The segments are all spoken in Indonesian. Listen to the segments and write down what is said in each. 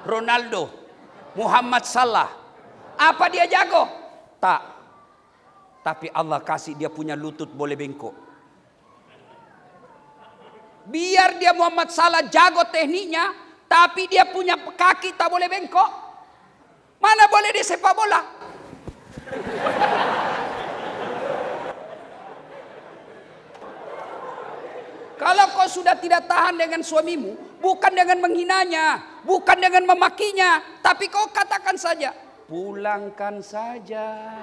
Ronaldo, Muhammad Salah. Apa dia jago? Tak. Tapi Allah kasih dia punya lutut boleh bengkok. Biar dia Muhammad Salah jago tekniknya, tapi dia punya kaki tak boleh bengkok. Mana boleh dia sepak bola? Kalau kau sudah tidak tahan dengan suamimu, bukan dengan menghinanya, bukan dengan memakinya, tapi kau katakan saja, pulangkan saja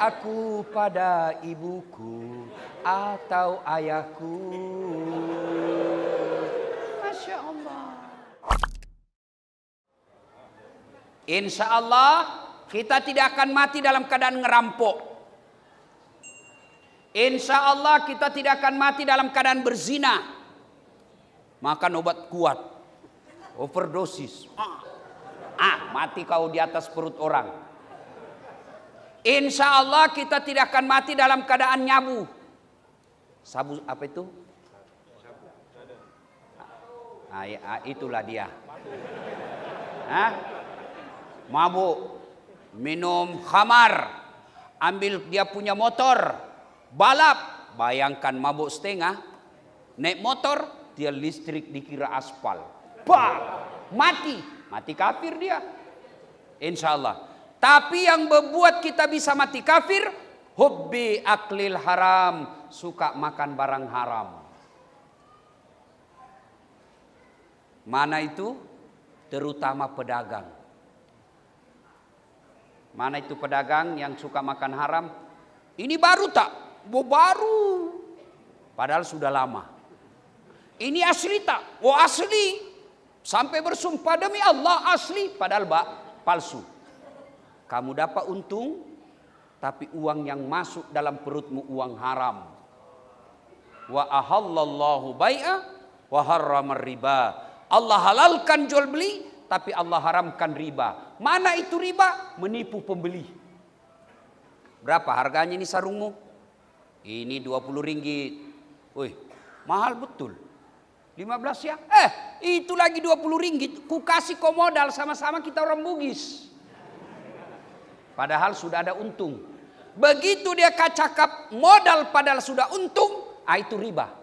aku pada ibuku atau ayahku. Masya Allah. Insya Allah kita tidak akan mati dalam keadaan ngerampok. Insya Allah kita tidak akan mati dalam keadaan berzina. Makan obat kuat, overdosis. Mati kau di atas perut orang. Insya Allah kita tidak akan mati dalam keadaan nyabu. Sabu apa itu? Itulah dia. Mabuk, minum khamar, ambil dia punya motor, balap. Bayangkan mabuk setengah, naik motor, dia listrik dikira aspal. Mati kafir dia. Insya Allah. Tapi yang membuat kita bisa mati kafir, hubbi aklil haram, suka makan barang haram. Mana itu? Terutama pedagang. Mana itu pedagang yang suka makan haram? Ini baru tak? Baru. Padahal sudah lama. Ini asli tak? Asli. Sampai bersumpah demi Allah asli. Padahal palsu. Kamu dapat untung, tapi uang yang masuk dalam perutmu uang haram. Wa ahallallahu bai'a wa harramar riba. Allah halalkan jual beli, tapi Allah haramkan riba. Mana itu riba? Menipu pembeli. Berapa harganya ini sarungmu? Ini 20 ringgit. Wih, mahal betul. 15 ya? Itu lagi 20 ringgit. Ku kasih kau modal, sama-sama kita orang Bugis. Padahal sudah ada untung. Begitu dia cakap modal padahal sudah untung, itu riba.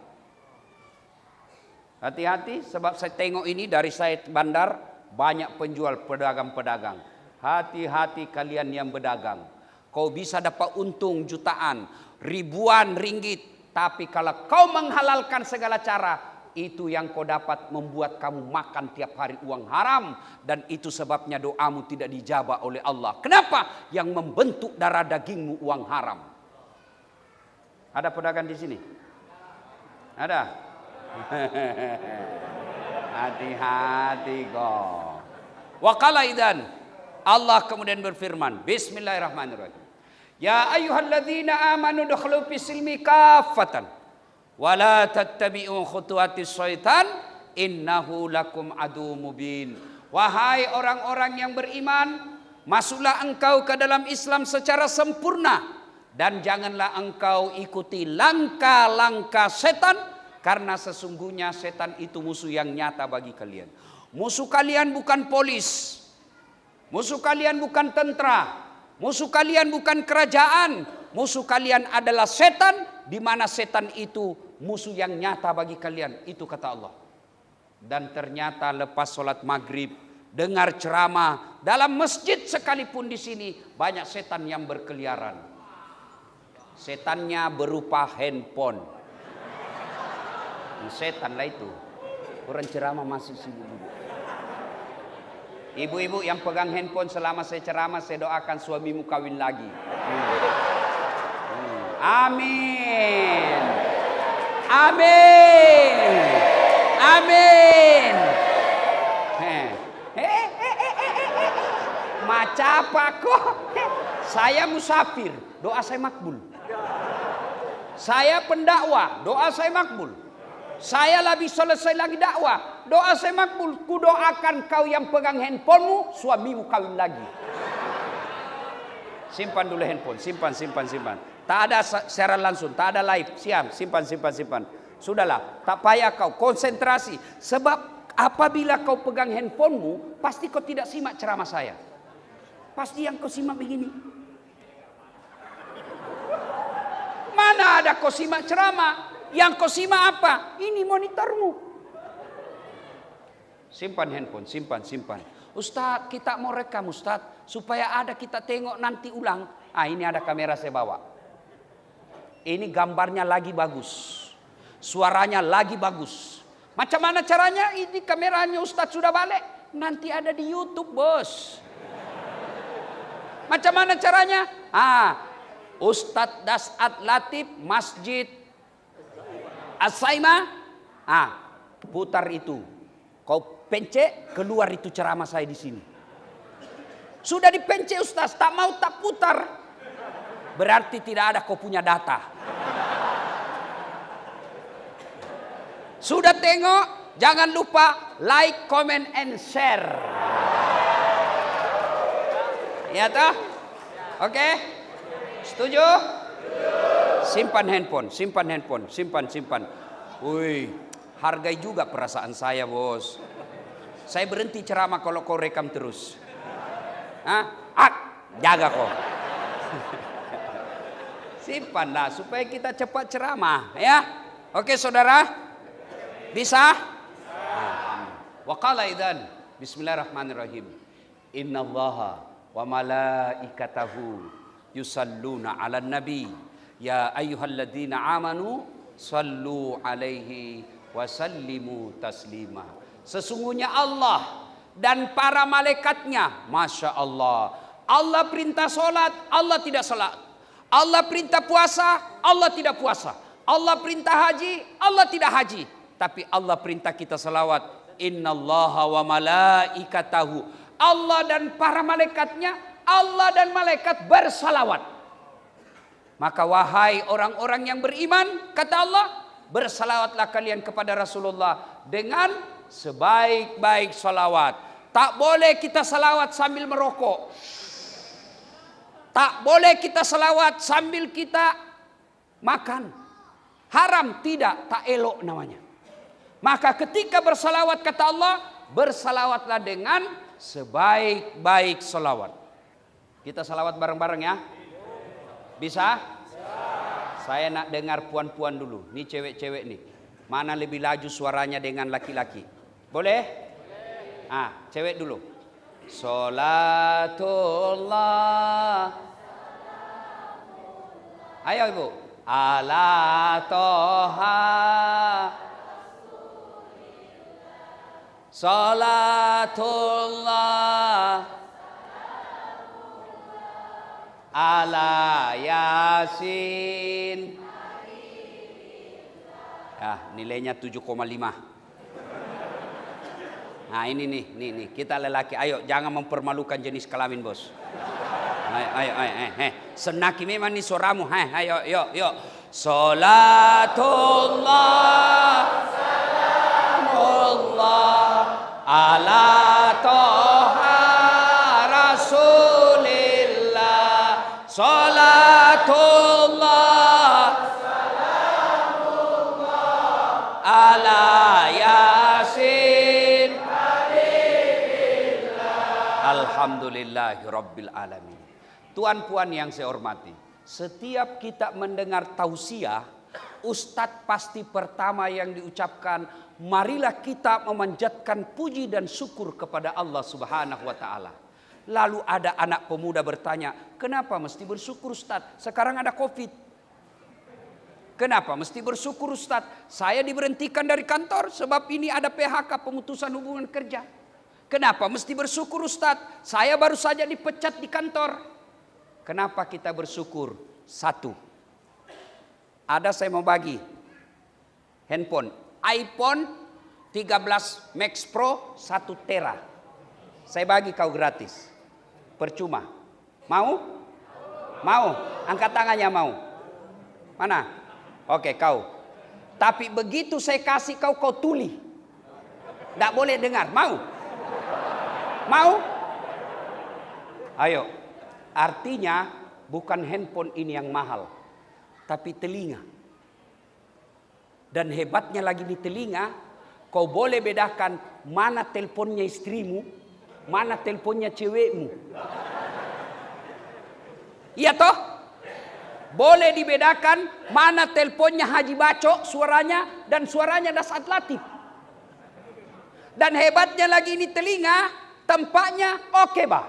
Hati-hati, sebab saya tengok ini dari saya bandar, banyak penjual pedagang-pedagang. Hati-hati kalian yang berdagang. Kau bisa dapat untung jutaan, ribuan ringgit. Tapi kalau kau menghalalkan segala cara, itu yang kau dapat membuat kamu makan tiap hari uang haram. Dan itu sebabnya doamu tidak dijabah oleh Allah. Kenapa? Yang membentuk darah dagingmu uang haram. Ada pedagang di sini? Ada? Hati-hati kau. Waqala idzan, Allah kemudian berfirman, bismillahirrahmanirrahim. Ya ayyuhalladzina amanu dukhulu fis-silmi kaffatan wa la tattabi'u khutuwatis syaitan innahu lakum adu mubin. Wahai orang-orang yang beriman, masuklah engkau ke dalam Islam secara sempurna dan janganlah engkau ikuti langkah-langkah setan. Karena sesungguhnya setan itu musuh yang nyata bagi kalian. Musuh kalian bukan polis. Musuh kalian bukan tentara. Musuh kalian bukan kerajaan. Musuh kalian adalah setan. Di mana setan itu musuh yang nyata bagi kalian. Itu kata Allah. Dan ternyata lepas sholat maghrib, dengar ceramah dalam masjid sekalipun di sini banyak setan yang berkeliaran. Setannya berupa handphone. Setan lah itu. Orang ceramah masih sibuk. Ibu-ibu yang pegang handphone selama saya ceramah, saya doakan suamimu kawin lagi. Amin. Amin. Amin. Macam apa kok? Saya musafir, doa saya makbul. Saya pendakwah, doa saya makbul. Saya lebih selesai lagi dakwah, doa saya makbul. Ku doakan kau yang pegang handphonemu, suamimu kawin lagi. Simpan dulu handphone, simpan. Tak ada siaran langsung, tak ada live, simpan. Sudahlah, tak payah kau konsentrasi. Sebab Apabila kau pegang handphonemu, pasti kau tidak simak ceramah saya. Pasti yang kau simak begini. Mana ada kau simak ceramah? Yang kau simak apa? Ini monitormu. Simpan handphone, simpan. Ustadz, kita mau rekam Ustadz, supaya ada kita tengok nanti ulang. Ini ada kamera saya bawa. Ini gambarnya lagi bagus. Suaranya lagi bagus. Macam mana caranya? Ini kameranya Ustadz sudah balik. Nanti ada di YouTube, bos. Macam mana caranya? Ustadz Dasat Latif Masjid As-Saimah. Putar itu. Kau pencet, keluar itu ceramah saya di sini. Sudah dipencet Ustaz, tak mau tak putar. Berarti tidak ada kau punya data. Sudah tengok, jangan lupa like, comment, and share. Ya toh? Oke? Setuju? Simpan handphone. Simpan. Wih, hargai juga perasaan saya, bos. Saya berhenti ceramah kalau kau rekam terus. Jaga kau. Simpanlah supaya kita cepat ceramah, ya. Oke, saudara? Bisa? Wa qala idzan bismillahirrahmanirrahim. Innallaha wa malaikatahu yusalluna 'alan nabi ya ayyuhalladzina amanu sallu 'alaihi wa sallimu taslima. Sesungguhnya Allah dan para malaikatnya, Masya Allah. Allah perintah solat, Allah tidak solat. Allah perintah puasa, Allah tidak puasa. Allah perintah haji, Allah tidak haji. Tapi Allah perintah kita salawat. Innallaha wa malaikatahu. Allah dan para malaikatnya, Allah dan malaikat bersalawat. Maka wahai orang-orang yang beriman, kata Allah, bersalawatlah kalian kepada Rasulullah dengan sebaik-baik salawat. Tak boleh kita salawat sambil merokok. Tak boleh kita salawat sambil kita makan. Haram, tidak, tak elok namanya. Maka ketika bersalawat kata Allah, bersalawatlah dengan sebaik-baik salawat. Kita salawat bareng-bareng ya. Bisa? Saya nak dengar puan-puan dulu. Ini cewek-cewek nih. Mana lebih laju suaranya dengan laki-laki? Boleh? Cewek dulu. Salatullah. Ayo ibu. Ala toha. Salatullah. Ala Yasin. Nilainya 7,5. Nah ini nih kita lelaki, ayo jangan mempermalukan jenis kelamin bos. Ayo, senaki memang nih suaramu, ayo, yuk. Salatullah, salamullah, ala toha rasulillah, salatullah, salamullah, ala yasin. Alhamdulillahi Rabbil Alamin. Tuan-puan yang saya hormati, setiap kita mendengar tausiah, Ustadz pasti pertama yang diucapkan, marilah kita memanjatkan puji dan syukur kepada Allah Subhanahu wa Ta'ala. Lalu ada anak pemuda bertanya, kenapa mesti bersyukur Ustadz? Sekarang ada Covid. Kenapa mesti bersyukur Ustadz? Saya diberhentikan dari kantor sebab ini ada PHK, pemutusan hubungan kerja. Kenapa mesti bersyukur Ustadz? Saya baru saja dipecat di kantor. Kenapa kita bersyukur? Satu, ada saya mau bagi handphone iPhone 13 Max Pro 1 tera. Saya bagi kau gratis. Percuma. Mau? Mau? Angkat tangannya mau. Mana? Oke kau. Tapi begitu saya kasih kau tuli. Tidak boleh dengar. Mau? Mau? Ayo. Artinya bukan handphone ini yang mahal, tapi telinga. Dan hebatnya lagi di telinga, kau boleh bedakan mana teleponnya istrimu, mana teleponnya cewekmu. Iya toh? Boleh dibedakan mana teleponnya Haji Bacok suaranya dan suaranya Dasat Latif. Dan hebatnya lagi ini telinga, tempatnya oke bah.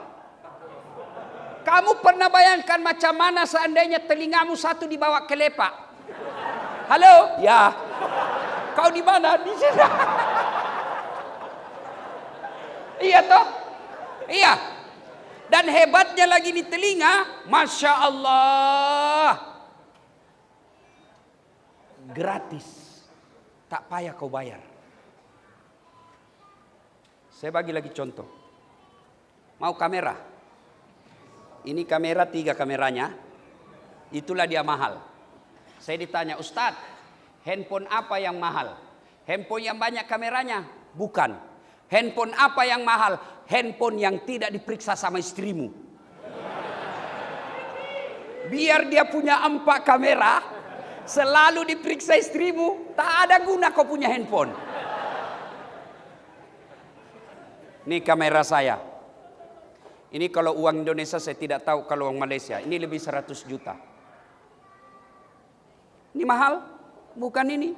Kamu pernah bayangkan macam mana seandainya telingamu satu dibawa ke lepak? Halo? Ya. Kau di mana? Di sini. Iya toh? Iya. Dan hebatnya lagi di telinga, Masya Allah. Gratis. Tak payah kau bayar. Saya bagi lagi contoh. Mau kamera? Ini kamera 3 kameranya. Itulah dia mahal. Saya ditanya, Ustadz, handphone apa yang mahal? Handphone yang banyak kameranya? Bukan. Handphone apa yang mahal? Handphone yang tidak diperiksa sama istrimu. Biar dia punya 4 kamera, selalu diperiksa istrimu, tak ada guna kau punya handphone. Ini kamera saya. Ini kalau uang Indonesia saya tidak tahu, kalau uang Malaysia. Ini lebih 100 juta. Ini mahal? Bukan ini.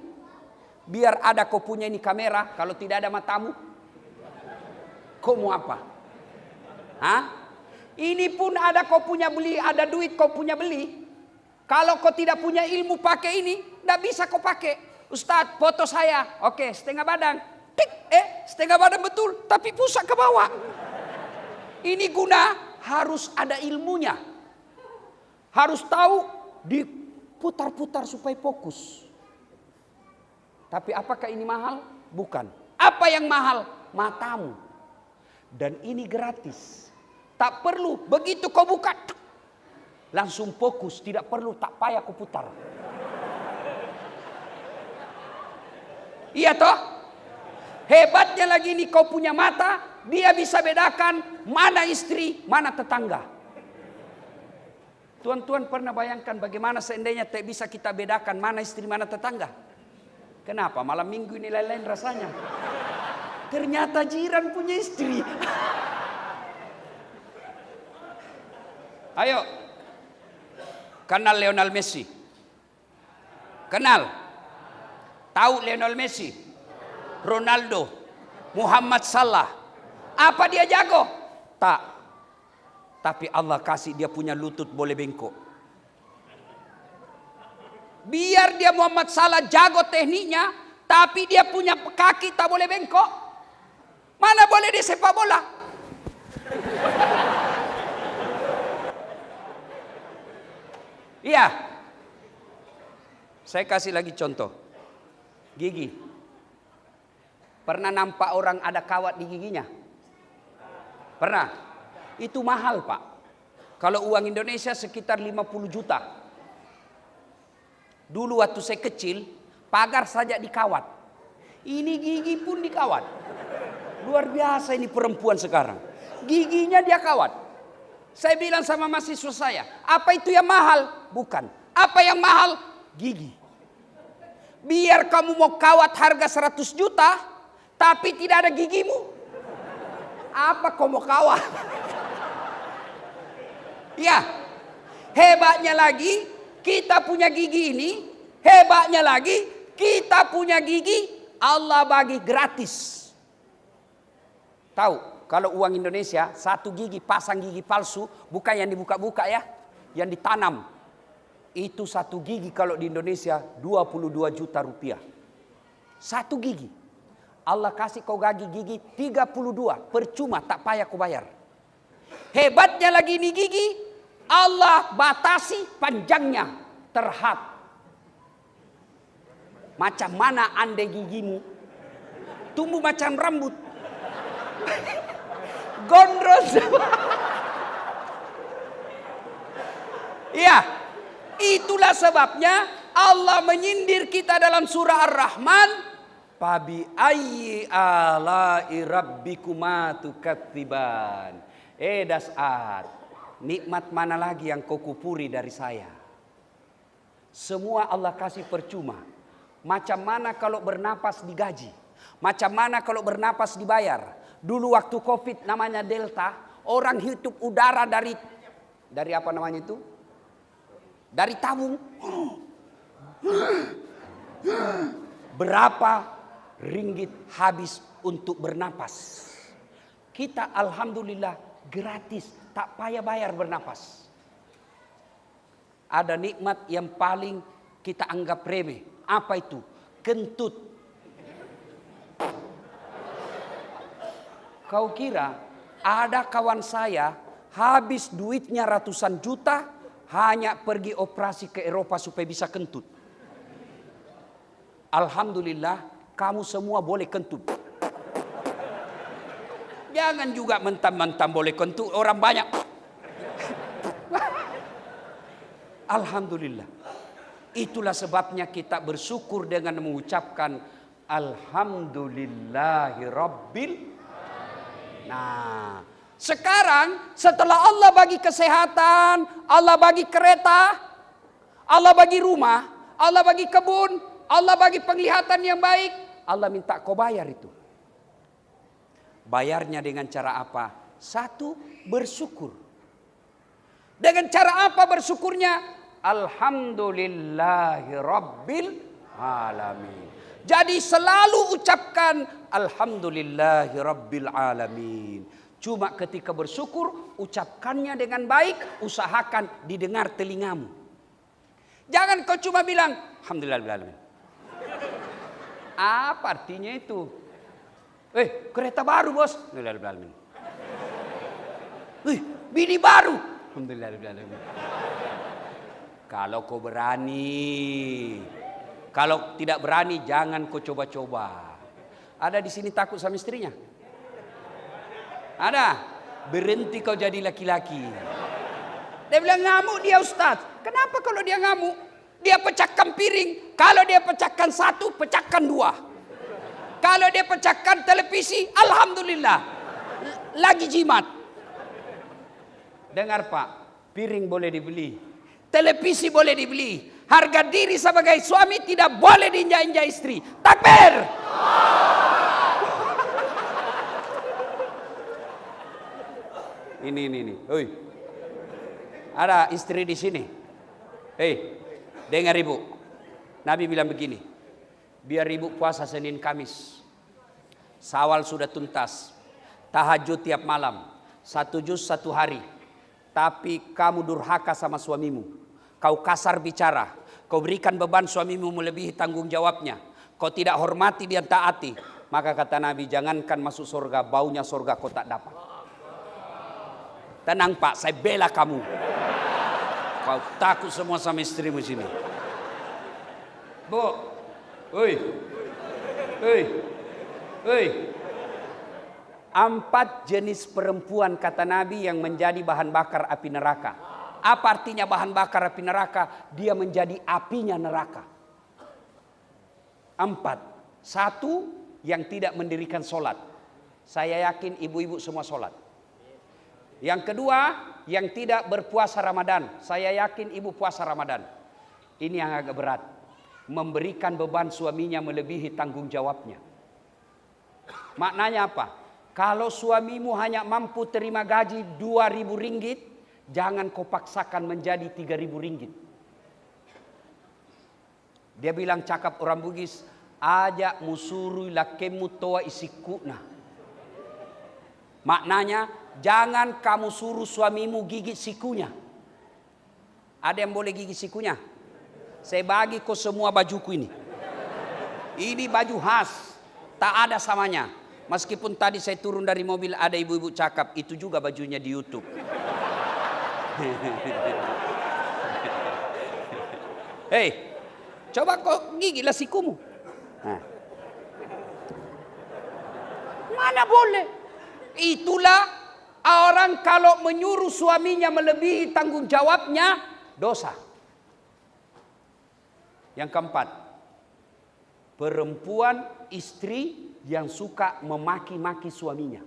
Biar ada kau punya ini kamera, kalau tidak ada matamu. Kau mau apa? Hah? Ini pun ada kau punya beli, ada duit kau punya beli. Kalau kau tidak punya ilmu pakai ini, tidak bisa kau pakai. Ustadz, foto saya. Oke, setengah badan. Tik, setengah badan betul, tapi pusat ke bawah. Ini guna harus ada ilmunya. Harus tahu diputar-putar supaya fokus. Tapi apakah ini mahal? Bukan. Apa yang mahal? Matamu. Dan ini gratis. Tak perlu begitu kau buka langsung fokus, tidak perlu tak payah kau putar. Iya toh? Hebatnya lagi ini kau punya mata, dia bisa bedakan mana istri, mana tetangga. Tuan-tuan pernah bayangkan bagaimana seandainya tak bisa kita bedakan mana istri, mana tetangga? Kenapa? Malam minggu ini lain-lain rasanya. Ternyata jiran punya istri. Ayo. Kenal Lionel Messi? Kenal? Tahu Lionel Messi? Ronaldo? Muhammad Salah? Apa dia jago? Tak. Tapi Allah kasih dia punya lutut boleh bengkok. Biar dia Muhammad Salah jago tekniknya, tapi dia punya kaki tak boleh bengkok. Mana boleh dia sepak bola? Iya. Saya kasih lagi contoh. Gigi. Pernah nampak orang ada kawat di giginya? Pernah? Itu mahal, Pak. Kalau uang Indonesia sekitar 50 juta. Dulu waktu saya kecil, pagar saja dikawat. Ini gigi pun dikawat. Luar biasa ini perempuan sekarang. Giginya dia kawat. Saya bilang sama mahasiswa saya, apa itu yang mahal? Bukan. Apa yang mahal? Gigi. Biar kamu mau kawat harga 100 juta, tapi tidak ada gigimu. Apa kau mau kawat? Ya. Hebatnya lagi, kita punya gigi ini. Hebatnya lagi, kita punya gigi, Allah bagi gratis. Tahu, kalau uang Indonesia, 1 gigi pasang gigi palsu, bukan yang dibuka-buka ya, yang ditanam. Itu 1 gigi kalau di Indonesia 22 juta rupiah. 1 gigi. Allah kasih kau gigi 32, percuma, tak payah kau bayar. Hebatnya lagi ini gigi, Allah batasi panjangnya, terhad. Macam mana andai gigimu tumbuh macam rambut. Gondrong. Iya, itulah sebabnya Allah menyindir kita dalam surah Ar-Rahman. Fabi ayyi ala'i rabbikuma tukatsiban. Dasar, nikmat mana lagi yang kau kupuri dari saya? Semua Allah kasih percuma. Macam mana kalau bernapas digaji? Macam mana kalau bernapas dibayar? Dulu waktu Covid namanya Delta, orang hidup udara dari apa namanya itu? Dari tabung. Berapa ringgit habis untuk bernapas? Kita alhamdulillah gratis, tak payah bayar bernapas. Ada nikmat yang paling kita anggap remeh. Apa itu? Kentut. Kau kira ada kawan saya habis duitnya ratusan juta hanya pergi operasi ke Eropa supaya bisa kentut. Alhamdulillah kamu semua boleh kentut. Jangan juga mentang-mentang boleh kentut, orang banyak. Alhamdulillah. Itulah sebabnya kita bersyukur dengan mengucapkan Alhamdulillahirabbil. Nah, sekarang setelah Allah bagi kesehatan, Allah bagi kereta, Allah bagi rumah, Allah bagi kebun, Allah bagi penglihatan yang baik, Allah minta kau bayar itu. Bayarnya dengan cara apa? Satu, bersyukur. Dengan cara apa bersyukurnya? Alhamdulillahirabbil alamin. Jadi selalu ucapkan Alhamdulillahirabbil alamin. Cuma ketika bersyukur, ucapkannya dengan baik, usahakan didengar telingamu. Jangan kau cuma bilang Alhamdulillahirabbil alamin. Apa artinya itu? Kereta baru bos. Alhamdulillahirabbil alamin. Bini baru. Alhamdulillahirabbil alamin. Kalau kau berani. Kalau tidak berani jangan kau coba-coba. Ada di sini takut sama istrinya? Ada? Berhenti kau jadi laki-laki. Dia bilang ngamuk dia Ustaz. Kenapa kalau dia ngamuk? Dia pecahkan piring. Kalau dia pecahkan satu, pecahkan dua. Kalau dia pecahkan televisi, alhamdulillah. Lagi jimat. Dengar Pak, piring boleh dibeli. Televisi boleh dibeli. Harga diri sebagai suami tidak boleh diinjak-injak istri. Takbir! Ini. Oi. Ada istri di sini. Dengar ibu. Nabi bilang begini. Biar ibu puasa Senin Kamis. Syawal sudah tuntas. Tahajud tiap malam. 1 juz 1 hari. Tapi kamu durhaka sama suamimu. Kau kasar bicara. Kau berikan beban suamimu melebihi tanggung jawabnya. Kau tidak hormati dia taati. Maka kata Nabi, jangankan masuk surga, baunya surga kau tak dapat. Tenang Pak, saya bela kamu. Kau takut semua sama istrimu sini. Bu, oi. 4 jenis perempuan kata Nabi yang menjadi bahan bakar api neraka. Apa artinya bahan bakar api neraka? Dia menjadi apinya neraka. 4. 1, yang tidak mendirikan sholat. Saya yakin ibu-ibu semua sholat. Yang kedua, yang tidak berpuasa Ramadan. Saya yakin ibu puasa Ramadan. Ini yang agak berat. Memberikan beban suaminya melebihi tanggung jawabnya. Maknanya apa? Kalau suamimu hanya mampu terima gaji 2.000 ringgit, jangan kau paksakan menjadi 3.000 ringgit. Dia bilang cakap orang Bugis, ajak musurui lakemu toa isikuna. Maknanya, jangan kamu suruh suamimu gigit sikunya. Ada yang boleh gigit sikunya? Saya bagi kau semua bajuku ini. Ini baju khas, tak ada samanya. Meskipun tadi saya turun dari mobil ada ibu-ibu cakap, itu juga bajunya di YouTube. Coba kau gigitlah sikumu. Mana boleh? Itulah orang kalau menyuruh suaminya melebihi tanggung jawabnya, dosa. Yang keempat, perempuan istri yang suka memaki-maki suaminya.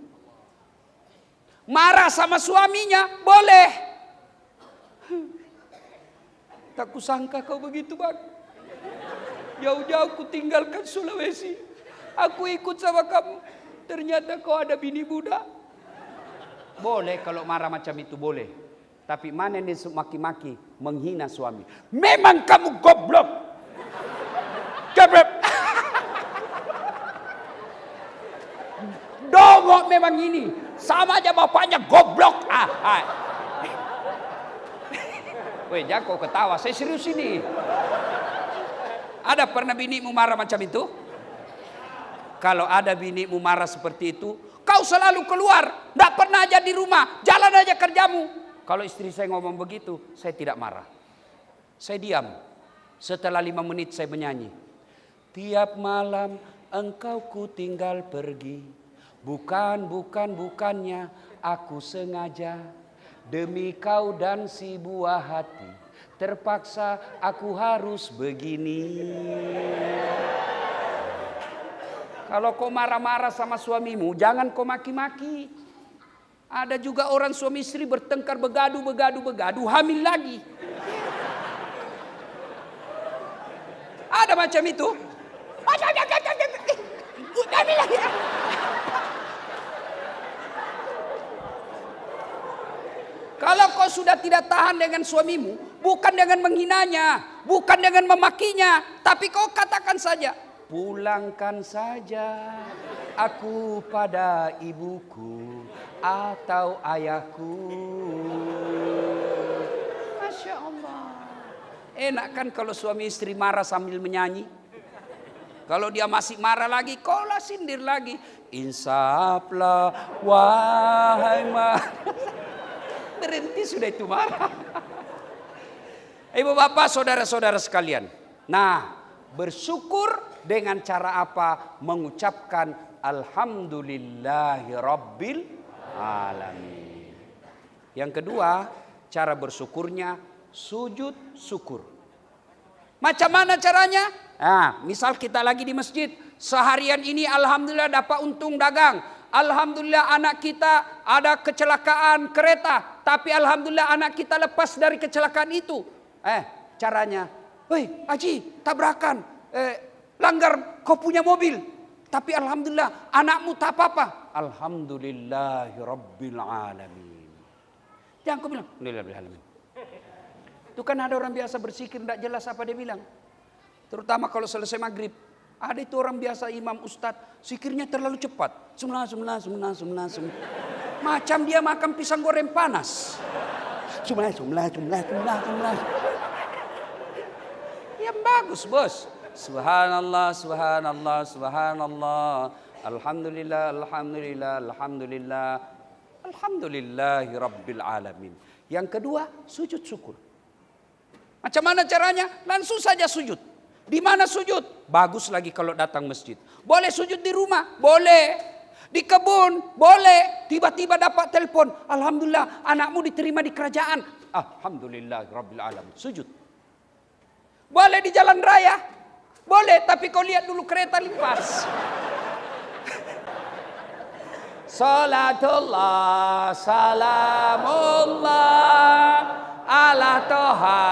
Marah sama suaminya, boleh. Tak kusangka kau begitu bang. Jauh-jauh ku tinggalkan Sulawesi. Aku ikut sama kamu. Ternyata kau ada bini budak. Boleh kalau marah macam itu boleh. Tapi mana ini maki-maki, menghina suami. Memang kamu goblok. Goblok. Dongok memang ini. Sama aja bapaknya goblok. Weh, jangan kau ketawa. Saya serius ini. Ada pernah binimu marah macam itu? Kalau ada binimu marah seperti itu, kau selalu keluar. Tidak pernah aja di rumah. Jalan aja kerjamu. Kalau istri saya ngomong begitu, saya tidak marah. Saya diam. Setelah 5 menit saya menyanyi. Tiap malam engkau ku tinggal pergi. Bukannya aku sengaja. Demi kau dan si buah hati. Terpaksa aku harus begini. Kalau kau marah-marah sama suamimu, jangan kau maki-maki. Ada juga orang suami istri bertengkar, begadu, hamil lagi. Ada macam itu. Hamil lagi. Kalau kau sudah tidak tahan dengan suamimu, bukan dengan menghinanya, bukan dengan memakinya, tapi kau katakan saja, pulangkan saja aku pada ibuku atau ayahku. Masya Allah. Enak kan kalau suami istri marah sambil menyanyi? Kalau dia masih marah lagi, kau lah sindir lagi. Insaflah wahai berhenti sudah itu marah. Ibu bapak saudara-saudara sekalian. Nah, bersyukur dengan cara apa? Mengucapkan alhamdulillahirabbil alamin. Yang kedua, cara bersyukurnya sujud syukur. Macam mana caranya? Nah, misal kita lagi di masjid, seharian ini alhamdulillah dapat untung dagang. Alhamdulillah anak kita ada kecelakaan kereta, tapi alhamdulillah anak kita lepas dari kecelakaan itu. Caranya, woi Haji, tabrakan, langgar kau punya mobil, tapi alhamdulillah anakmu tak apa-apa. Alhamdulillahirabbil alamin. Jangan kau bilang, alhamdulillah alamin. Itu kan ada orang biasa bersikir tidak jelas apa dia bilang. Terutama kalau selesai maghrib. Ada itu orang biasa imam ustadz, zikirnya terlalu cepat. Semlah. Macam dia makan pisang goreng panas. Semlah. Yang bagus bos. Subhanallah. Alhamdulillah. Alhamdulillahirabbil alamin. Yang kedua, sujud syukur. Macam mana caranya? Langsung saja sujud. Di mana sujud? Bagus lagi kalau datang masjid. Boleh sujud di rumah? Boleh. Di kebun? Boleh. Tiba-tiba dapat telepon. Alhamdulillah anakmu diterima di kerajaan. Alhamdulillah rabbil alamin. Sujud. Boleh di jalan raya? Boleh, tapi kau lihat dulu kereta limpas. Salatullah, salamullah ala toha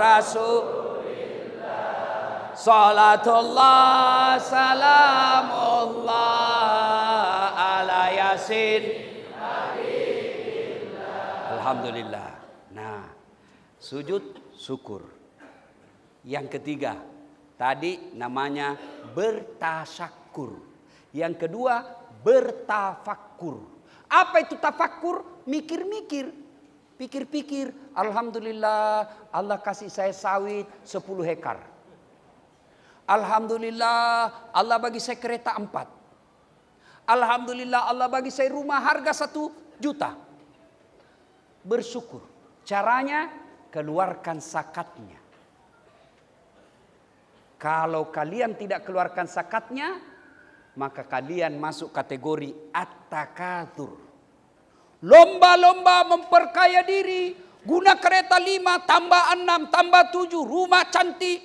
rasul. Salatullah salamullah ala yasin. Alhamdulillah. Nah, sujud syukur. Yang ketiga, tadi namanya bertasyakur. Yang kedua, bertafakkur. Apa itu tafakkur? Mikir-mikir. Pikir-pikir, alhamdulillah Allah kasih saya sawit 10 hektar. Alhamdulillah Allah bagi saya kereta 4. Alhamdulillah Allah bagi saya rumah harga 1 juta. Bersyukur. Caranya keluarkan zakatnya. Kalau kalian tidak keluarkan zakatnya, maka kalian masuk kategori at-takatsur. Lomba-lomba memperkaya diri. Guna kereta 5 tambah 6 tambah 7, rumah cantik,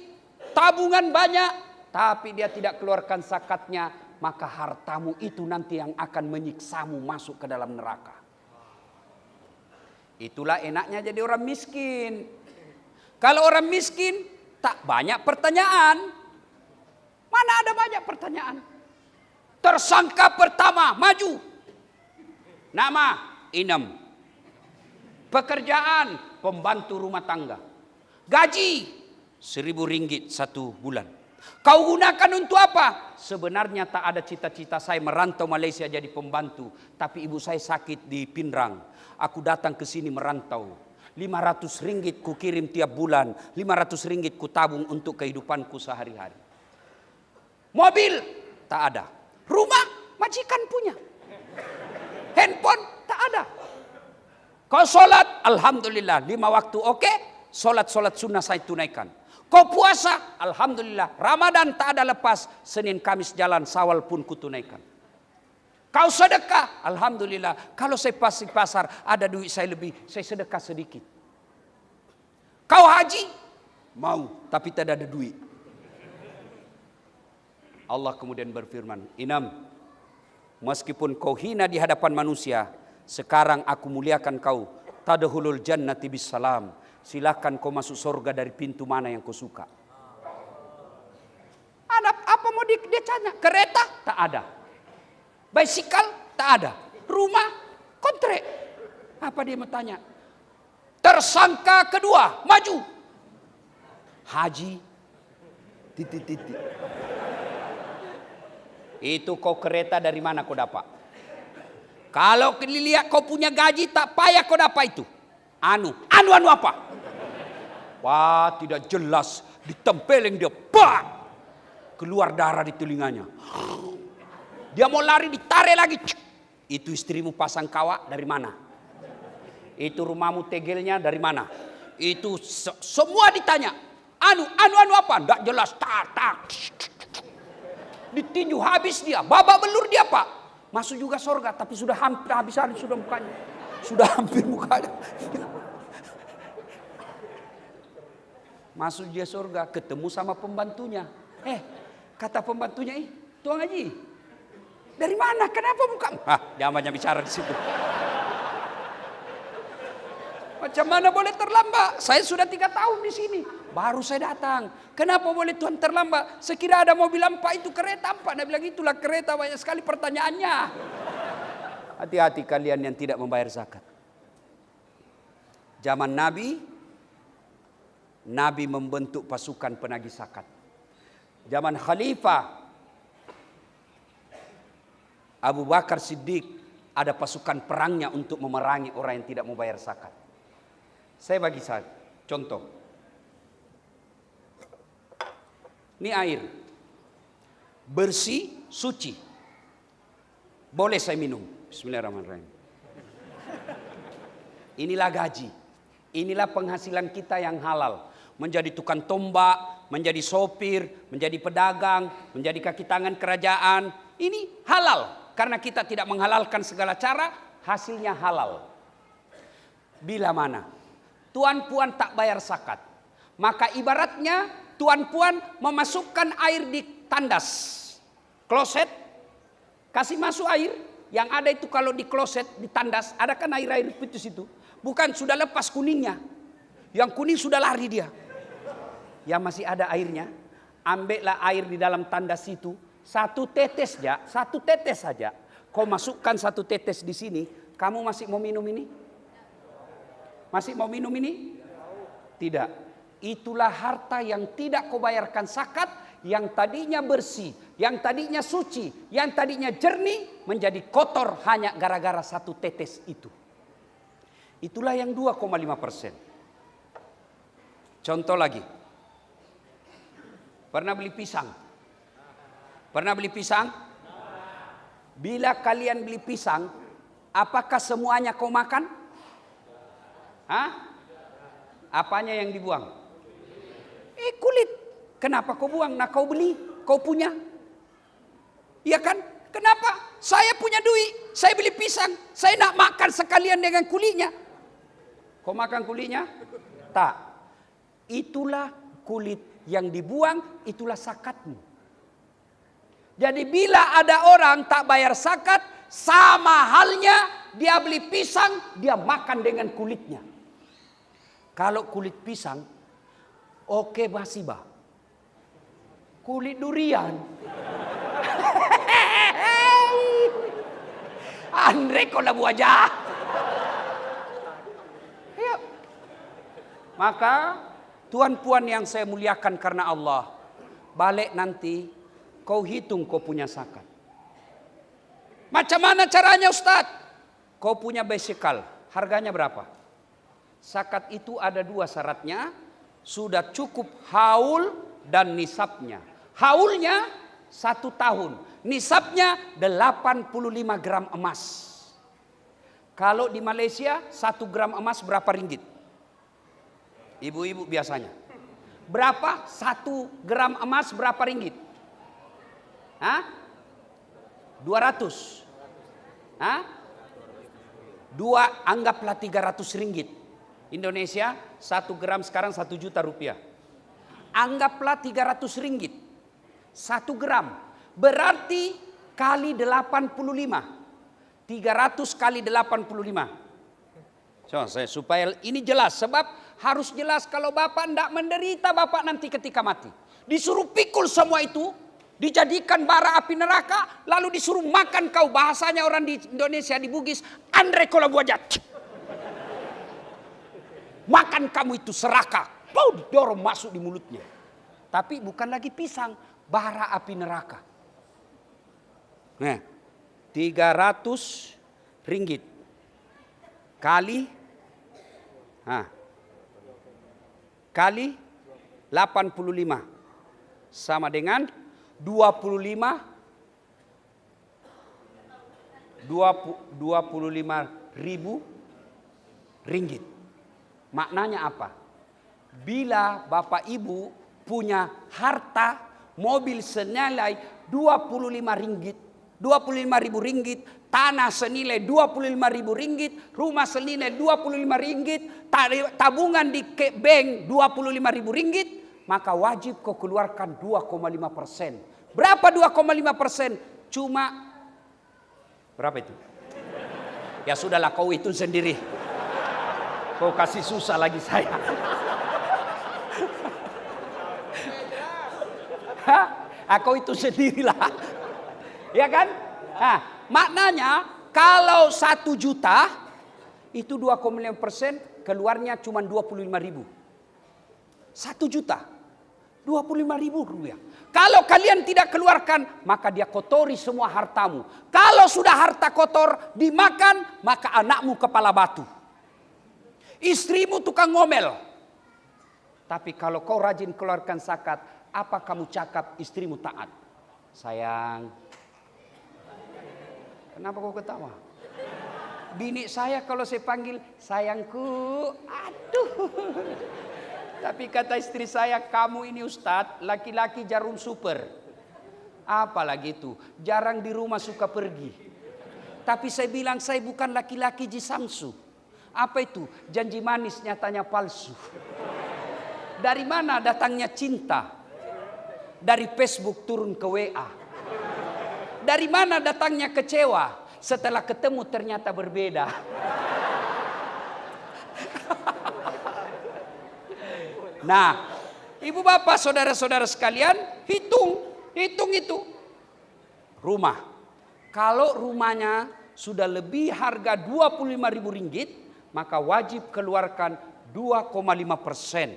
tabungan banyak, tapi dia tidak keluarkan zakatnya, maka hartamu itu nanti yang akan menyiksamu masuk ke dalam neraka. Itulah enaknya jadi orang miskin. Kalau orang miskin tak banyak pertanyaan. Mana ada banyak pertanyaan? Tersangka pertama maju. Nama Inem. Pekerjaan pembantu rumah tangga. Gaji 1.000 ringgit 1 bulan. Kau gunakan untuk apa? Sebenarnya tak ada cita-cita saya merantau Malaysia jadi pembantu. Tapi ibu saya sakit di Pinrang. Aku datang ke sini merantau. 500 ringgit ku kirim tiap bulan. 500 ringgit ku tabung untuk kehidupanku sehari-hari. Mobil tak ada. Rumah majikan punya. Handphone tak ada. Kau sholat, alhamdulillah 5 waktu oke. Sholat sunnah saya tunaikan. Kau puasa, alhamdulillah. Ramadan tak ada lepas. Senin, Kamis jalan, Syawal pun kutunaikan. Kau sedekah, alhamdulillah. Kalau saya pasti pasar, ada duit saya lebih, saya sedekah sedikit. Kau haji, mau, tapi tidak ada duit. Allah kemudian berfirman, Inam, meskipun kau hina di hadapan manusia, sekarang aku muliakan kau. Tadkhulul jannati bisalam. Silakan kau masuk surga dari pintu mana yang kau suka. Ada apa mau dia tanya? Kereta? Tak ada. Bicycle? Tak ada. Rumah? Kontrak. Apa dia mau tanya? Tersangka kedua, maju. Haji? Titik. Itu kau kereta dari mana kau dapat? Kalau lihat kau punya gaji tak payah kau dapat itu. Anu apa? Wah, tidak jelas. Ditempeleng dia. Bah! Keluar darah di telinganya. Dia mau lari ditarik lagi. Itu istrimu pasang kawat dari mana? Itu rumahmu tegelnya dari mana? Itu semua ditanya. Anu apa? Tidak jelas. Tak. Ditinju habis dia. Babak belur dia pak. Masuk juga surga. Tapi sudah hampir habis sudah mukanya. Sudah hampir mukanya. Masuk dia surga, ketemu sama pembantunya. Kata pembantunya, Tuan Haji, dari mana? Kenapa bukan? Jangan banyak bicara di situ. Macam mana boleh terlambat? Saya sudah 3 tahun di sini. Baru saya datang. Kenapa boleh Tuhan terlambat? Sekira ada mobil empat itu kereta empat. Dia bilang itulah kereta, banyak sekali pertanyaannya. Hati-hati kalian yang tidak membayar zakat. Zaman Nabi membentuk pasukan penagih zakat. Zaman Khalifah Abu Bakar Siddiq ada pasukan perangnya untuk memerangi orang yang tidak membayar zakat. Saya bagi contoh. Ini air. Bersih, suci. Boleh saya minum. Bismillahirrahmanirrahim. Inilah gaji. Inilah penghasilan kita yang halal. Menjadi tukang tombak, menjadi sopir, menjadi pedagang, menjadi kaki tangan kerajaan. Ini halal. Karena kita tidak menghalalkan segala cara, hasilnya halal. Bila mana tuan puan tak bayar zakat, maka ibaratnya tuan puan memasukkan air di tandas. Kloset, kasih masuk air. Yang ada itu kalau di kloset, di tandas, ada kan air-air putih itu. Bukan sudah lepas kuningnya. Yang kuning sudah lari dia. Yang masih ada airnya, ambillah air di dalam tandas itu, 1 tetes saja. Kau masukkan 1 tetes di sini, kamu masih mau minum ini? Masih mau minum ini? Tidak. Itulah harta yang tidak kau bayarkan zakat, yang tadinya bersih, yang tadinya suci, yang tadinya jernih, menjadi kotor hanya gara-gara 1 tetes itu. Itulah yang 2,5%. Contoh lagi. Pernah beli pisang? Pernah beli pisang? Bila kalian beli pisang, apakah semuanya kau makan? Apanya yang dibuang? Kulit. Kenapa kau buang? Nah kau beli, kau punya. Iya kan? Kenapa? Saya punya duit, saya beli pisang, saya nak makan sekalian dengan kulitnya. Kau makan kulitnya? Tak. Itulah kulit yang dibuang, itulah zakatmu. Jadi bila ada orang tak bayar zakat, sama halnya dia beli pisang, dia makan dengan kulitnya. Kalau kulit pisang, oke basiba. Kulit durian. Andre kau labu aja. Ya. Maka tuan-puan yang saya muliakan karena Allah, balik nanti kau hitung kau punya zakat. Macam mana caranya Ustaz? Kau punya bicycle, harganya berapa? Zakat itu ada 2 syaratnya, sudah cukup haul dan nisabnya. Haulnya 1 tahun, nisabnya 85 gram emas. Kalau di Malaysia 1 gram emas berapa ringgit? Ibu-ibu biasanya. Berapa? 1 gram emas berapa ringgit? Hah? 200. Hah? Anggaplah 300 ringgit. Indonesia 1 gram sekarang 1 juta rupiah. Anggaplah 300 ringgit. 1 gram. Berarti kali 85. 300 kali 85. So, supaya ini jelas. Sebab harus jelas kalau Bapak tidak menderita Bapak nanti ketika mati. Disuruh pikul semua itu. Dijadikan bara api neraka. Lalu disuruh makan kau. Bahasanya orang di Indonesia di Bugis. Andre kola buajat. Makan kamu itu serakah. Kau didorong masuk di mulutnya. Tapi bukan lagi pisang. Bara api neraka. Nah, 300 ringgit. Kali 85. Sama dengan 25 ribu ringgit. Maknanya apa? Bila Bapak Ibu punya harta mobil senilai 25 ringgit, 25 ribu ringgit, tanah senilai 25 ribu ringgit, rumah senilai 25 ringgit, tabungan di bank 25 ribu ringgit, maka wajib kau keluarkan 2,5%. Berapa 2,5%? Cuma berapa itu? Ya sudahlah kau hitung sendiri. Kau kasih susah lagi saya. Kau itu sendirilah. Ya kan? Nah, maknanya kalau 1 juta itu 2,5% keluarnya cuma 25 ribu. 1 juta 25 ribu rupiah. Kalau kalian tidak keluarkan maka dia kotori semua hartamu. Kalau sudah harta kotor dimakan maka anakmu kepala batu. Istrimu tukang ngomel. Tapi kalau kau rajin keluarkan zakat, apa kamu cakap istrimu taat? Sayang. Kenapa kau ketawa? Bini saya kalau saya panggil sayangku, aduh. Tapi kata istri saya, kamu ini Ustadz, laki-laki jarum super. Apalagi itu, jarang di rumah suka pergi. Tapi saya bilang saya bukan laki-laki jisamsu. Apa itu? Janji manis nyatanya palsu. Dari mana datangnya cinta? Dari Facebook turun ke WA. Dari mana datangnya kecewa? Setelah ketemu ternyata berbeda. Nah, ibu bapak saudara-saudara sekalian, hitung itu. Rumah. Kalau rumahnya sudah lebih harga 25 ribu ringgit, maka wajib keluarkan 2,5%.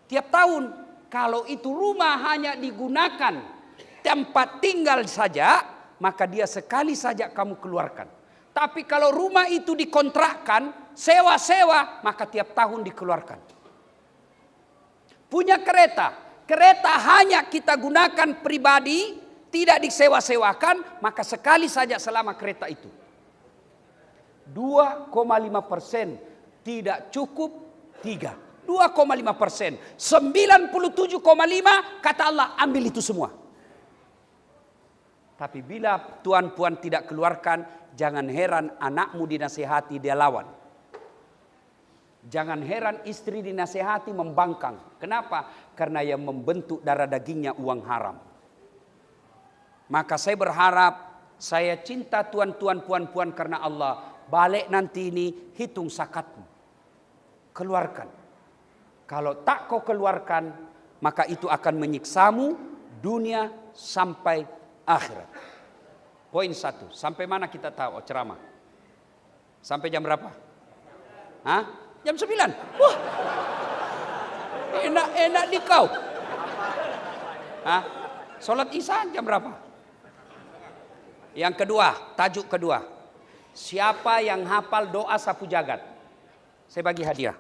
Tiap tahun, kalau itu rumah hanya digunakan tempat tinggal saja, maka dia sekali saja kamu keluarkan. Tapi kalau rumah itu dikontrakkan, sewa-sewa, maka tiap tahun dikeluarkan. Punya kereta hanya kita gunakan pribadi, tidak disewa-sewakan, maka sekali saja selama kereta itu. 2,5% tidak cukup 3. 2,5%. 97,5 kata Allah ambil itu semua. Tapi bila tuan-puan tidak keluarkan, jangan heran anakmu dinasihati dia lawan. Jangan heran istri dinasihati membangkang. Kenapa? Karena yang membentuk darah dagingnya uang haram. Maka saya berharap, saya cinta tuan-tuan puan-puan karena Allah. Balik nanti ini hitung zakatmu. Keluarkan. Kalau tak kau keluarkan, maka itu akan menyiksamu dunia sampai akhirat. Poin 1. Sampai mana kita tahu ceramah? Sampai jam berapa? Hah? Jam 9. Wah. Enak di kau. Hah? Sholat Isya jam berapa? Yang kedua, tajuk kedua. Siapa yang hafal doa sapu jagat? Saya bagi hadiah.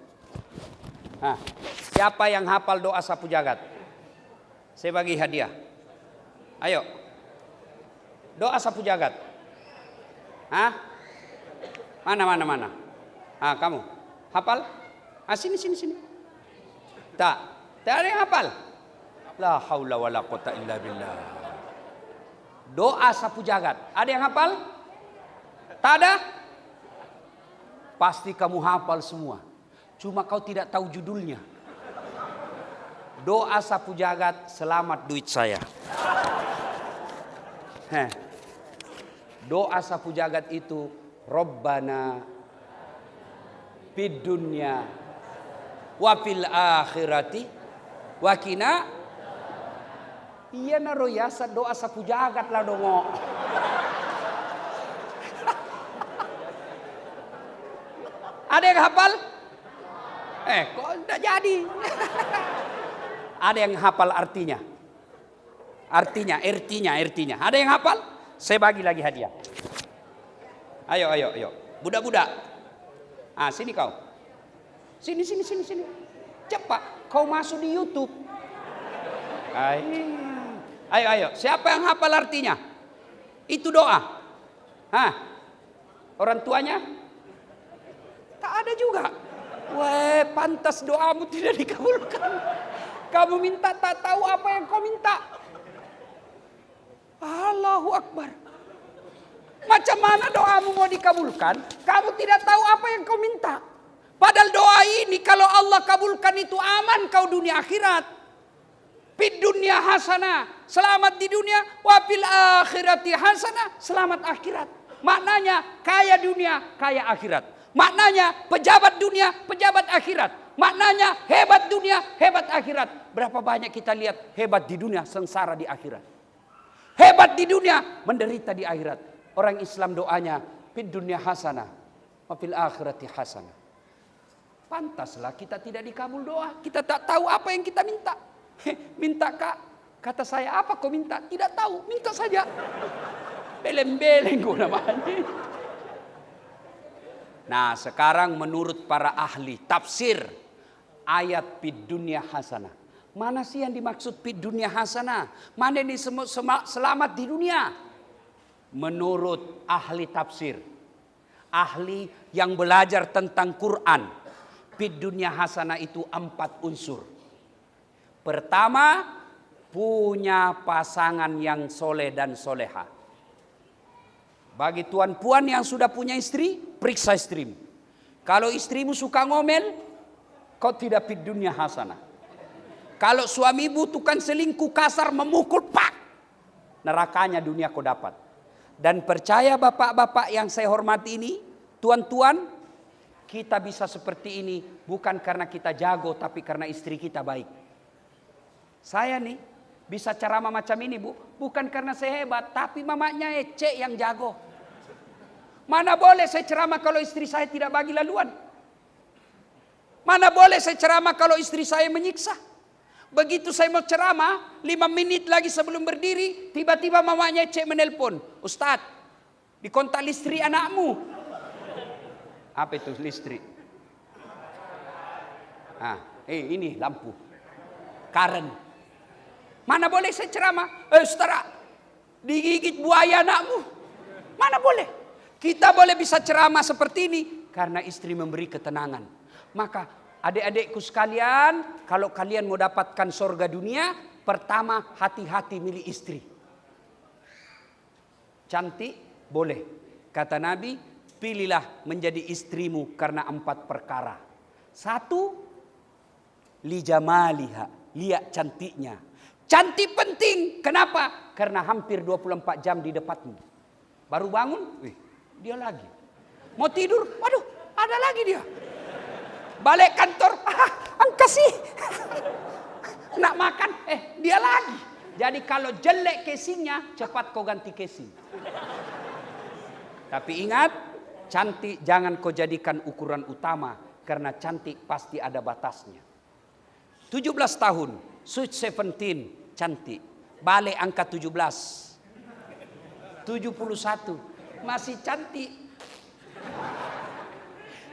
Hah? Siapa yang hafal doa sapu jagat? Saya bagi hadiah. Ayo. Doa sapu jagat. Hah? Mana? Ah, kamu hafal? Ah, sini. Tak ada yang hafal. La haula wala quwata illa billah. Doa sapu jagat. Ada yang hafal? Tak ada? Pasti kamu hafal semua. Cuma kau tidak tahu judulnya. Doa sapu jagat selamat duit saya. Doa sapu jagat itu Rabbana fid dunya wa fil akhirati wa qina. Iya naro yasa doa sapu jagat lah dongo. Ada yang hafal? Kok enggak jadi? Ada yang hafal artinya? Artinya. Ada yang hafal? Saya bagi lagi hadiah. Ayo. Budak-budak. Ah, sini kau. Sini. Cepat, kau masuk di YouTube. Ayo. Siapa yang hafal artinya? Itu doa. Hah? Orang tuanya? Tak ada juga. Wah, pantas doamu tidak dikabulkan. Kamu minta tak tahu apa yang kau minta. Allahu Akbar. Macam mana doamu mau dikabulkan? Kamu tidak tahu apa yang kau minta. Padahal doa ini kalau Allah kabulkan itu aman kau dunia akhirat. Fid dunya hasanah, selamat di dunia, wa fil akhirati hasanah, selamat akhirat. Maknanya kaya dunia, kaya akhirat. Maknanya pejabat dunia, pejabat akhirat. Maknanya hebat dunia, hebat akhirat. Berapa banyak kita lihat hebat di dunia, sengsara di akhirat. Hebat di dunia, menderita di akhirat. Orang Islam doanya fid dunya hasanah, wa fil akhirati hasanah. Pantaslah kita tidak dikabul doa. Kita tak tahu apa yang kita minta. Minta kak, kata saya apa kau minta? Tidak tahu, minta saja. Beleng-beleng kau namanya. Nah sekarang menurut para ahli tafsir ayat fid dunya hasanah. Mana sih yang dimaksud fid dunya hasanah? Mana yang selamat di dunia? Menurut ahli tafsir, ahli yang belajar tentang Quran, fid dunya hasanah itu 4 unsur. Pertama, punya pasangan yang soleh dan soleha. Bagi tuan puan yang sudah punya istri, periksa istrimu. Kalau istrimu suka ngomel, kau tidak fid dunya hasanah. Kalau suamimu tukang selingkuh kasar memukul, pak, nerakanya dunia kau dapat. Dan percaya bapak-bapak yang saya hormati ini, tuan-tuan, kita bisa seperti ini bukan karena kita jago, tapi karena istri kita baik. Saya nih bisa ceramah macam ini bu, bukan karena saya hebat, tapi mamanya Ece yang jago. Mana boleh saya ceramah kalau istri saya tidak bagi laluan. Mana boleh saya ceramah kalau istri saya menyiksa. Begitu saya mau ceramah, 5 menit lagi sebelum berdiri, tiba-tiba mamanya Ece menelpon. Ustadz, dikontak listrik anakmu. Apa itu listrik? Ini lampu. Karen. Mana boleh saya ceramah? Saudara, digigit buaya anakmu. Mana boleh? Kita boleh bisa ceramah seperti ini karena istri memberi ketenangan. Maka adik-adikku sekalian, kalau kalian mau dapatkan surga dunia, pertama hati-hati milih istri. Cantik? Boleh. Kata Nabi, pilihlah menjadi istrimu karena 4 perkara. 1, lijamaliha, lihat cantiknya. Cantik penting. Kenapa? Karena hampir 24 jam di depanmu. Baru bangun, dia lagi. Mau tidur, waduh, ada lagi dia. Balik kantor, angkasih. Nak makan, dia lagi. Jadi kalau jelek casingnya, cepat kau ganti casing. Tapi ingat, cantik jangan kau jadikan ukuran utama. Karena cantik pasti ada batasnya. 17 tahun, Sweet 17, cantik. Balik angka 17. 71, masih cantik.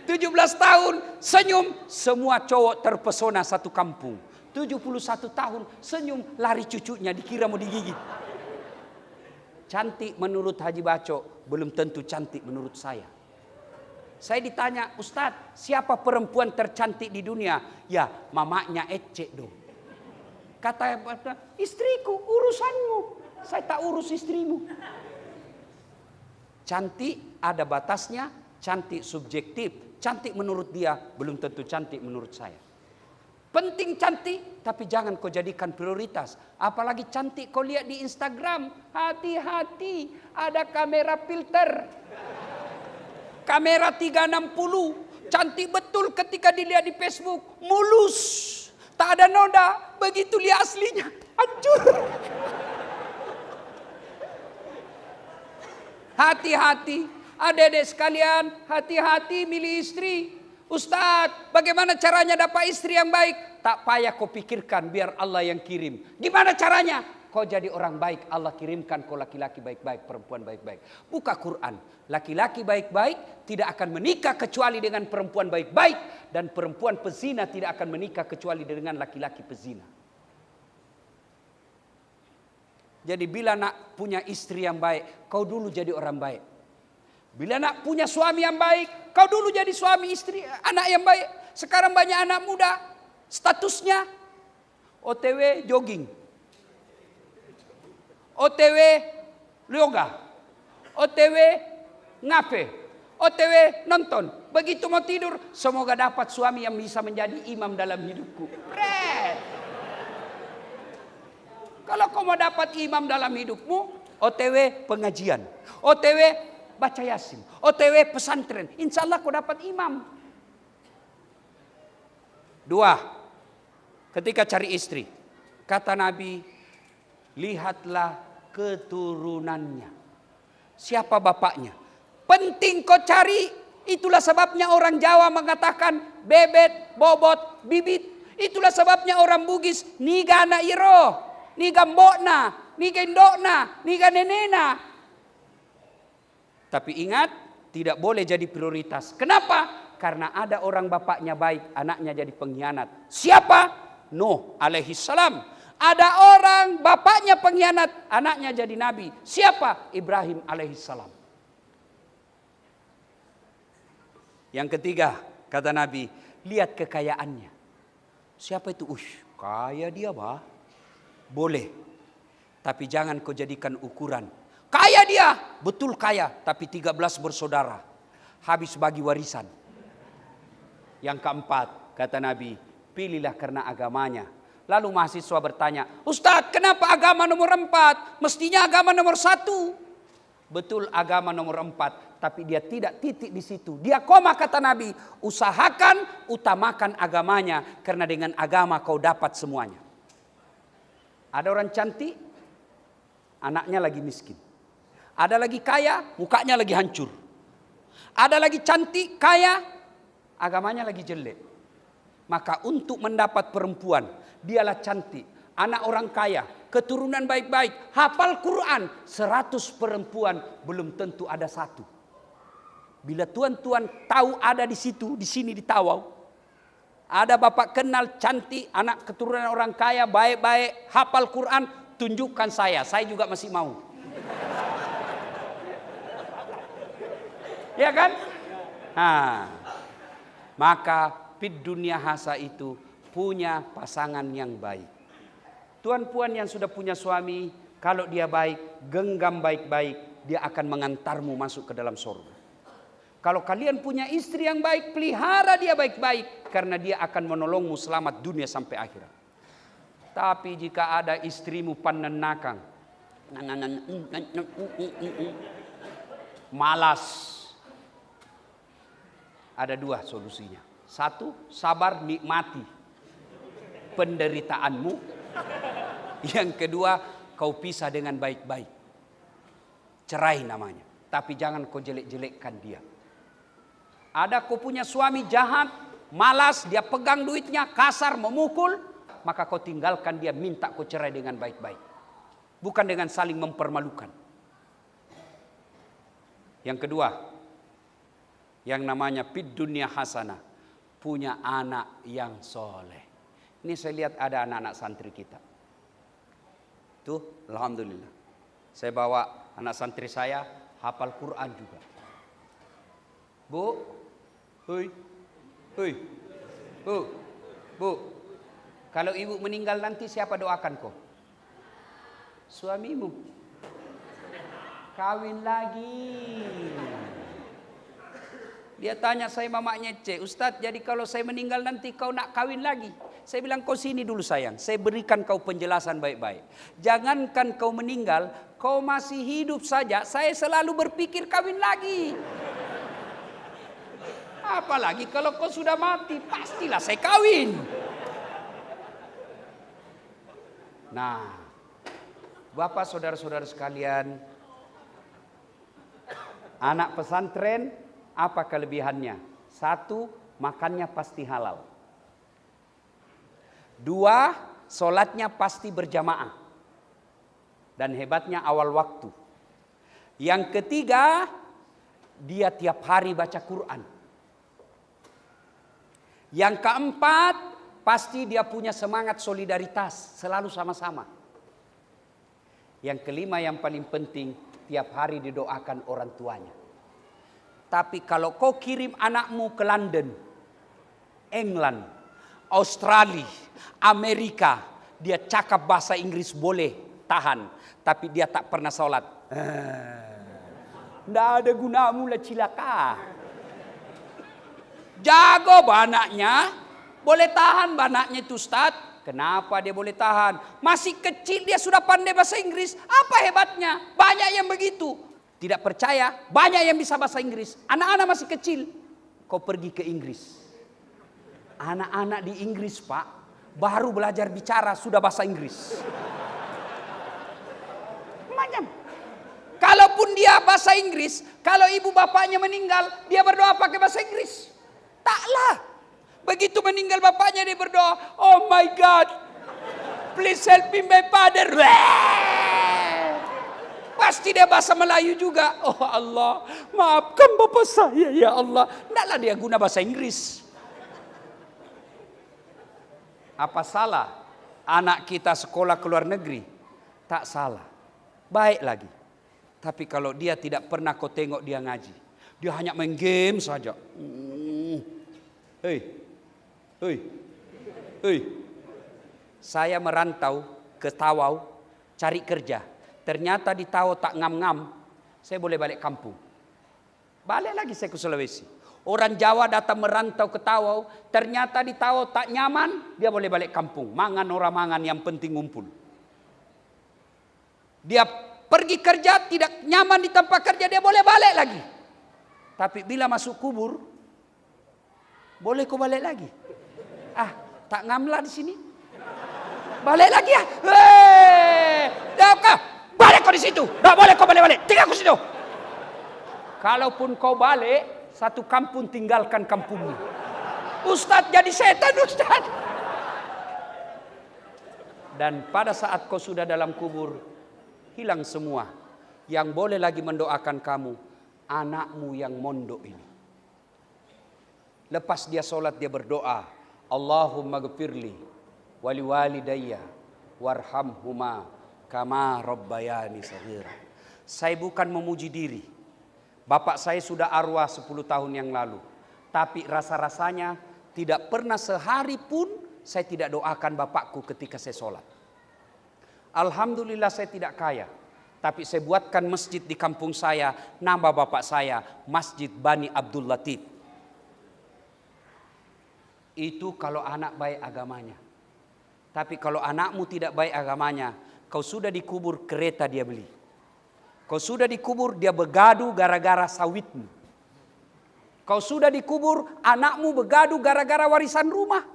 17 tahun, senyum, semua cowok terpesona satu kampung. 71 tahun, senyum, lari cucunya, dikira mau digigit. Cantik menurut Haji Baco, belum tentu cantik menurut saya. Saya ditanya, Ustadz, siapa perempuan tercantik di dunia? Ya, mamanya Ece dong. Kata istriku, urusanmu. Saya tak urus istrimu. Cantik ada batasnya, cantik subjektif. Cantik menurut dia, belum tentu cantik menurut saya. Penting cantik, tapi jangan kau jadikan prioritas. Apalagi cantik kau lihat di Instagram. Hati-hati, ada kamera filter. Kamera 360, cantik betul ketika dilihat di Facebook. Mulus, tak ada noda. Begitu lihat aslinya, hancur. Hati-hati, adik-adik sekalian, hati-hati milih istri. Ustadz, bagaimana caranya dapat istri yang baik? Tak payah kau pikirkan, biar Allah yang kirim. Gimana caranya? Kau jadi orang baik, Allah kirimkan kau laki-laki baik-baik, perempuan baik-baik. Buka Quran, laki-laki baik-baik tidak akan menikah kecuali dengan perempuan baik-baik. Dan perempuan pezina tidak akan menikah kecuali dengan laki-laki pezina. Jadi bila nak punya istri yang baik, kau dulu jadi orang baik. Bila nak punya suami yang baik, kau dulu jadi suami istri, anak yang baik. Sekarang banyak anak muda, statusnya OTW jogging, OTW yoga, OTW ngafe, OTW nonton. Begitu mau tidur, semoga dapat suami yang bisa menjadi imam dalam hidupku. Kalau kau mau dapat imam dalam hidupmu, OTW pengajian, OTW baca Yasin, OTW pesantren, insya Allah kau dapat imam. 2, ketika cari istri, kata Nabi, lihatlah keturunannya. Siapa bapaknya? Penting kau cari. Itulah sebabnya orang Jawa mengatakan bebet, bobot, bibit. Itulah sebabnya orang Bugis niga na iro, niga mbokna, niga indokna, niga nenena. Tapi ingat, tidak boleh jadi prioritas. Kenapa? Karena ada orang bapaknya baik, anaknya jadi pengkhianat. Siapa? Nuh alaihi salam. Ada orang bapaknya pengkhianat, anaknya jadi nabi. Siapa? Ibrahim alaihi salam. Yang ketiga, kata Nabi, lihat kekayaannya. Siapa itu? Kaya dia, bah. Boleh. Tapi jangan kau jadikan ukuran. Kaya dia, betul kaya, tapi 13 bersaudara. Habis bagi warisan. Yang keempat, kata Nabi, pilihlah karena agamanya. Lalu mahasiswa bertanya, Ustadz, kenapa agama nomor 4? Mestinya agama nomor 1. Betul agama nomor 4, tapi dia tidak titik di situ. Dia koma, kata Nabi, usahakan, utamakan agamanya, karena dengan agama kau dapat semuanya. Ada orang cantik, anaknya lagi miskin. Ada lagi kaya, mukanya lagi hancur. Ada lagi cantik, kaya, agamanya lagi jelek. Maka untuk mendapat perempuan, dialah cantik, anak orang kaya, keturunan baik-baik, hafal Quran, 100 perempuan belum tentu ada 1. Bila tuan-tuan tahu ada di situ, di sini di Tawau, ada bapak kenal cantik, anak keturunan orang kaya, baik-baik, hafal Quran, tunjukkan saya juga masih mau. Ya kan? Nah, maka fid dunia hasa itu punya pasangan yang baik. Tuan-puan yang sudah punya suami, kalau dia baik, genggam baik-baik, dia akan mengantarmu masuk ke dalam surga. Kalau kalian punya istri yang baik, pelihara dia baik-baik, karena dia akan menolongmu selamat dunia sampai akhirat. Tapi jika ada istrimu panenakang, malas, ada 2 solusinya. 1, sabar nikmati penderitaanmu. Yang kedua, kau pisah dengan baik-baik. Cerai namanya. Tapi jangan kau jelek-jelekkan dia. Ada kau punya suami jahat, malas, dia pegang duitnya, kasar, memukul, maka kau tinggalkan dia, minta kau cerai dengan baik-baik. Bukan dengan saling mempermalukan. Yang kedua, yang namanya fid dunya hasanah, punya anak yang soleh. Ini saya lihat ada anak-anak santri kita. Tuh, alhamdulillah. Saya bawa anak santri saya hafal Quran juga. Bu, hui, bu. Kalau ibu meninggal nanti siapa doakan kau? Suamimu. Kawin lagi. Dia tanya saya mamanya C, Ustadz, jadi kalau saya meninggal nanti kau nak kawin lagi? Saya bilang, kau sini dulu sayang, saya berikan kau penjelasan baik-baik. Jangankan kau meninggal, kau masih hidup saja, saya selalu berpikir kawin lagi. Apalagi kalau kau sudah mati, pastilah saya kawin. Nah, Bapak saudara-saudara sekalian, anak pesantren apa kelebihannya? 1, makannya pasti halal. 2, sholatnya pasti berjamaah. Dan hebatnya awal waktu. Yang ketiga, dia tiap hari baca Quran. Yang keempat, pasti dia punya semangat solidaritas, selalu sama-sama. Yang kelima yang paling penting, tiap hari didoakan orang tuanya. Tapi kalau kau kirim anakmu ke London, England, Australia, Amerika, dia cakap bahasa Inggris boleh tahan, tapi dia tak pernah sholat. Nggak ada gunamu lah, cilaka. Jago banaknya, boleh tahan banaknya itu Ustaz. Kenapa dia boleh tahan? Masih kecil dia sudah pandai bahasa Inggris. Apa hebatnya? Banyak yang begitu. Tidak percaya, banyak yang bisa bahasa Inggris. Anak-anak masih kecil. Kau pergi ke Inggris. Anak-anak di Inggris, Pak, baru belajar bicara sudah bahasa Inggris. Macam. Kalaupun dia bahasa Inggris, kalau ibu bapaknya meninggal, dia berdoa pakai bahasa Inggris. Taklah. Begitu meninggal bapaknya dia berdoa, oh my God, please help me my father. Pasti dia bahasa Melayu juga. Oh Allah, maafkan bapak saya ya Allah. Tidaklah dia guna bahasa Inggris. Apa salah anak kita sekolah ke luar negeri? Tak salah. Baik lagi. Tapi kalau dia tidak pernah kau tengok dia ngaji, dia hanya main game saja. Hei. Saya merantau ke Tawau cari kerja. Ternyata di Tawau tak ngam-ngam. Saya boleh balik kampung. Balik lagi saya ke Sulawesi. Orang Jawa datang merantau ke Tawau. Ternyata di Tawau tak nyaman. Dia boleh balik kampung. Mangan orang mangan, yang penting ngumpul. Dia pergi kerja tidak nyaman di tempat kerja. Dia boleh balik lagi. Tapi bila masuk kubur, boleh kau balik lagi. Tak ngamlah di sini. Balik lagi ya. Balik kau di situ. Tak boleh kau balik-balik. Tinggal kau situ. Kalaupun kau balik, satu kampung tinggalkan kampungnya. Ustadz jadi setan, Ustadz. Dan pada saat kau sudah dalam kubur, hilang semua. Yang boleh lagi mendoakan kamu, anakmu yang mondok ini. Lepas dia sholat, dia berdoa, Allahumma gfirli wali walidayya warhamhuma kama rabbayani saghira. Saya bukan memuji diri. Bapak saya sudah arwah 10 tahun yang lalu. Tapi rasa-rasanya tidak pernah sehari pun saya tidak doakan bapakku ketika saya sholat. Alhamdulillah saya tidak kaya. Tapi saya buatkan masjid di kampung saya. Nama bapak saya Masjid Bani Abdul Latif. Itu kalau anak baik agamanya. Tapi kalau anakmu tidak baik agamanya, kau sudah dikubur kereta dia beli. Kau sudah dikubur dia begadu gara-gara sawitmu. Kau sudah dikubur anakmu begadu gara-gara warisan rumah.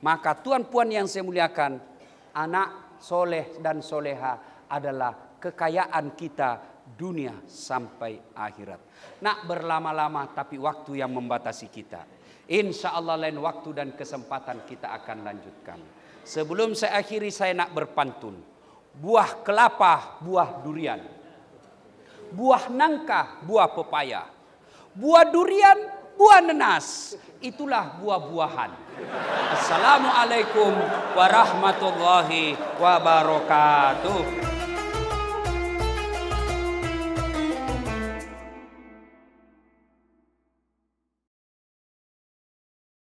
Maka tuan puan yang saya muliakan, anak soleh dan soleha adalah kekayaan kita dunia sampai akhirat. Nak berlama-lama tapi waktu yang membatasi kita. Insya Allah lain waktu dan kesempatan kita akan lanjutkan. Sebelum saya akhiri, saya nak berpantun. Buah kelapa, buah durian. Buah nangka, buah pepaya. Buah durian, buah nenas. Itulah buah-buahan. Assalamualaikum warahmatullahi wabarakatuh.